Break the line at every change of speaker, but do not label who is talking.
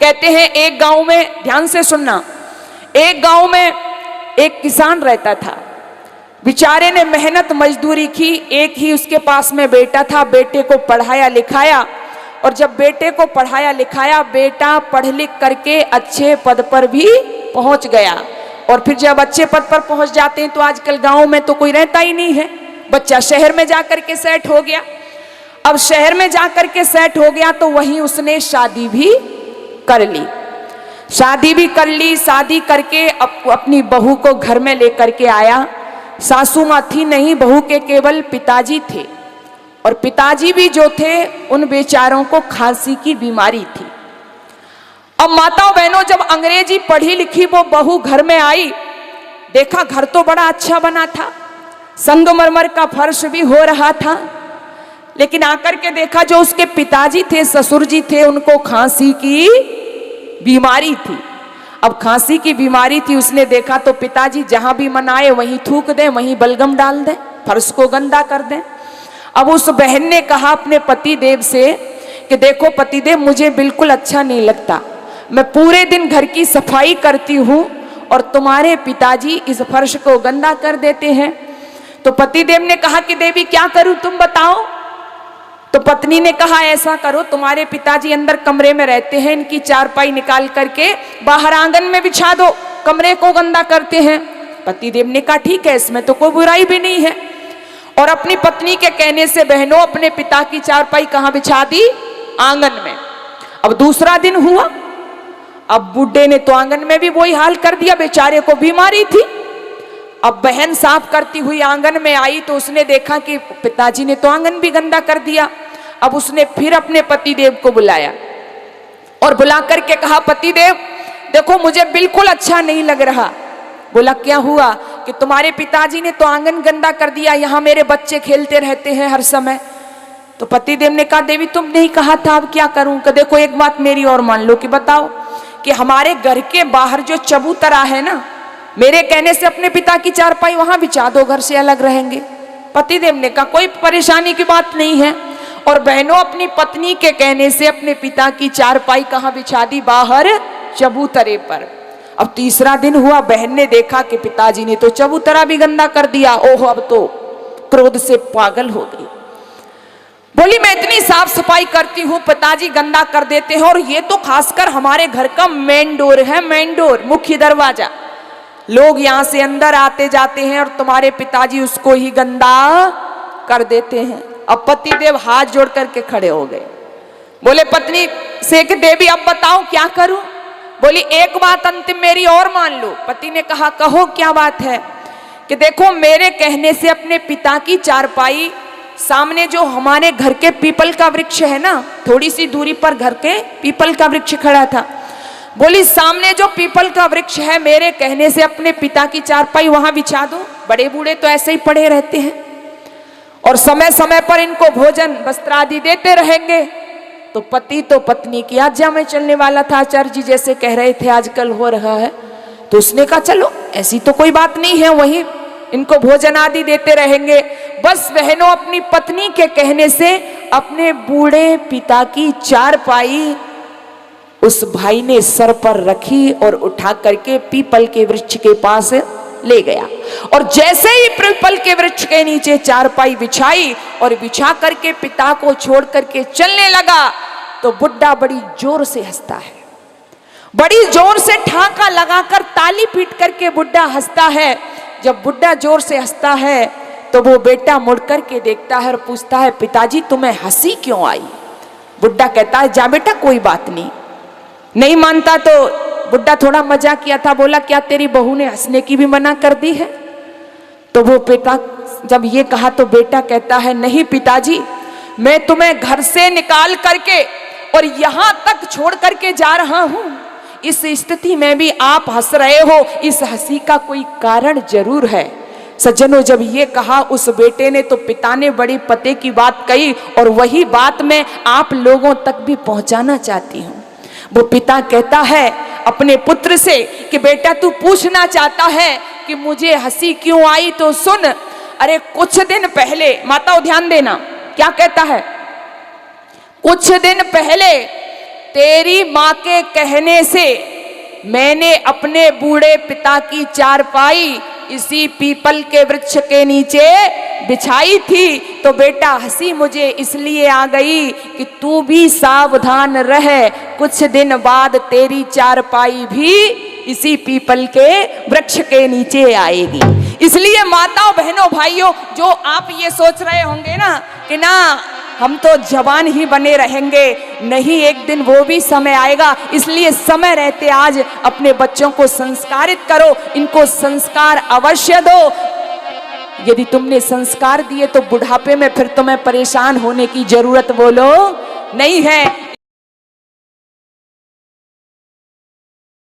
कहते हैं एक गांव में, ध्यान से सुनना, एक गांव में एक किसान रहता था। बेचारे ने मेहनत मजदूरी की, एक ही उसके पास में बेटा था, बेटे को पढ़ाया लिखाया, और जब बेटे को पढ़ाया लिखाया, बेटा पढ़ लिख करके अच्छे पद पर भी पहुंच गया। और फिर जब अच्छे पद पर पहुंच जाते हैं तो आजकल गांव में तो कोई रहता ही नहीं है, बच्चा शहर में जाकर के सेट हो गया। अब शहर में जाकर के सेट हो गया तो वहीं उसने शादी भी कर ली। शादी करके अपनी बहू को घर में लेकर के आया। सासू माँ थी नहीं, बहू के केवल पिताजी थे, और पिताजी भी जो थे उन बेचारों को खांसी की बीमारी थी। अब माताओं बहनों, जब अंग्रेजी पढ़ी लिखी वो बहू घर में आई, देखा घर तो बड़ा अच्छा बना था, संगमरमर का फर्श भी हो रहा था, लेकिन आकर के देखा जो उसके पिताजी थे, ससुर जी थे, उनको खांसी की बीमारी थी। अब खांसी की बीमारी थी, उसने देखा तो पिताजी जहां भी मनाए वहीं थूक दें, वहीं बलगम डाल दें, फर्श को गंदा कर दें। अब उस बहन ने कहा अपने पति देव से कि देखो पति देव, मुझे बिल्कुल अच्छा नहीं लगता, मैं पूरे दिन घर की सफाई करती हूँ और तुम्हारे पिताजी इस फर्श को गंदा कर देते हैं। तो पति देव ने कहा कि देवी क्या करूं, तुम बताओ। तो पत्नी ने कहा ऐसा करो, तुम्हारे पिताजी अंदर कमरे में रहते हैं, इनकी चारपाई निकाल करके बाहर आंगन में बिछा दो, कमरे को गंदा करते हैं। पति देव ने कहा ठीक है, इसमें तो कोई बुराई भी नहीं है। और अपनी पत्नी के कहने से बहनों अपने पिता की चारपाई कहां बिछा दी, आंगन में। अब दूसरा दिन हुआ, अब बुड्ढे ने तो आंगन में भी वही हाल कर दिया, बेचारे को बीमारी थी। अब बहन साफ करती हुई आंगन में आई तो उसने देखा कि पिताजी ने तो आंगन भी गंदा कर दिया। अब उसने फिर अपने पति देव को बुलाया और बुला करके कहा पति देव देखो मुझे बिल्कुल अच्छा नहीं लग रहा। बोला क्या हुआ? कि तुम्हारे पिताजी ने तो आंगन गंदा कर दिया, यहाँ मेरे बच्चे खेलते रहते हैं हर समय। तो पति देव ने कहा देवी तुमने ही कहा था, अब क्या करूं? कि देखो एक बात मेरी और मान लो, कि बताओ कि हमारे घर के बाहर जो चबूतरा है ना, मेरे कहने से अपने पिता की चारपाई वहां बिछा दो, घर से अलग रहेंगे। पतिदेव ने कहा कोई परेशानी की बात नहीं है। और बहनों अपनी पत्नी के कहने से अपने पिता की चारपाई कहां बिछा दी? बाहर चबूतरे पर। अब तीसरा दिन हुआ, बहन ने देखा कि पिताजी ने तो चबूतरा भी गंदा कर दिया। ओह, अब तो क्रोध से पागल हो गई। बोली मैं इतनी साफ सफाई करती हूँ, पिताजी गंदा कर देते हैं, और ये तो खासकर हमारे घर का मेन डोर है, मेन डोर, मुख्य दरवाजा, लोग यहाँ से अंदर आते जाते हैं और तुम्हारे पिताजी उसको ही गंदा कर देते हैं। अब पतिदेव हाथ जोड़ करके खड़े हो गए। बोले पत्नी से कि देवी अब बताओ क्या करूं? बोली एक बात अंतिम मेरी और मान लो। पति ने कहा कहो क्या बात है? कि देखो मेरे कहने से अपने पिता की चारपाई सामने जो हमारे घर के पीपल का वृक्ष है ना, थोड़ी सी दूरी पर घर के पीपल का वृक्ष खड़ा था। बोली सामने जो पीपल का वृक्ष है, मेरे कहने से अपने पिता की चारपाई वहां बिछा दो, बड़े बूढ़े तो ऐसे ही पड़े रहते हैं और समय समय पर इनको भोजन वस्त्र आदि देते रहेंगे। तो पति तो पत्नी की आज्ञा में चलने वाला था, आचार्य जी जैसे कह रहे थे आजकल हो रहा है। तो उसने कहा चलो ऐसी तो कोई बात नहीं है, वही इनको भोजन आदि देते रहेंगे। बस बहनों अपनी पत्नी के कहने से अपने बूढ़े पिता की चारपाई उस भाई ने सर पर रखी और उठा करके पीपल के वृक्ष के पास ले गया। और जैसे ही पीपल के वृक्ष के नीचे चारपाई बिछाई और बिछा करके पिता को छोड़ करके चलने लगा, तो बुड्ढा बड़ी जोर से हंसता है, बड़ी जोर से ठाका लगाकर ताली पीट करके बुड्ढा हंसता है। जब बुड्ढा जोर से हंसता है तो वो बेटा मुड़ करके देखता है और पूछता है पिताजी तुम्हें हंसी क्यों आई? बुड्ढा कहता है जा बेटा कोई बात नहीं। नहीं मानता तो बुड्ढा थोड़ा मजाक किया था, बोला क्या तेरी बहू ने हंसने की भी मना कर दी है? तो वो बेटा जब ये कहा तो बेटा कहता है नहीं पिताजी, मैं तुम्हें घर से निकाल करके और यहां तक छोड़ करके जा रहा हूं, इस स्थिति में भी आप हंस रहे हो, इस हंसी का कोई कारण जरूर है। सज्जनों जब ये कहा उस बेटे ने तो पिता ने बड़ी पते की बात कही, और वही बात मैं आप लोगों तक भी पहुंचाना चाहती हूं। वो पिता कहता है अपने पुत्र से कि बेटा तू पूछना चाहता है कि मुझे हंसी क्यों आई, तो सुन, अरे कुछ दिन पहले, माताओं ध्यान देना क्या कहता है, कुछ दिन पहले तेरी माँ के कहने से मैंने अपने बूढ़े पिता की चारपाई इसी पीपल के वृक्ष के नीचे बिछाई थी। तो बेटा हंसी मुझे इसलिए आ गई कि तू भी सावधान रह, कुछ दिन बाद तेरी चारपाई भी इसी पीपल के वृक्ष के नीचे आएगी। इसलिए माताओं बहनों भाइयों, जो आप ये सोच रहे होंगे ना कि ना हम तो जवान ही बने रहेंगे, नहीं, एक दिन वो भी समय आएगा। इसलिए समय रहते आज अपने बच्चों को संस्कारित करो, इनको संस्कार अवश्य दो। यदि तुमने संस्कार दिए तो बुढ़ापे में फिर तुम्हें परेशान होने की जरूरत बोलो नहीं है।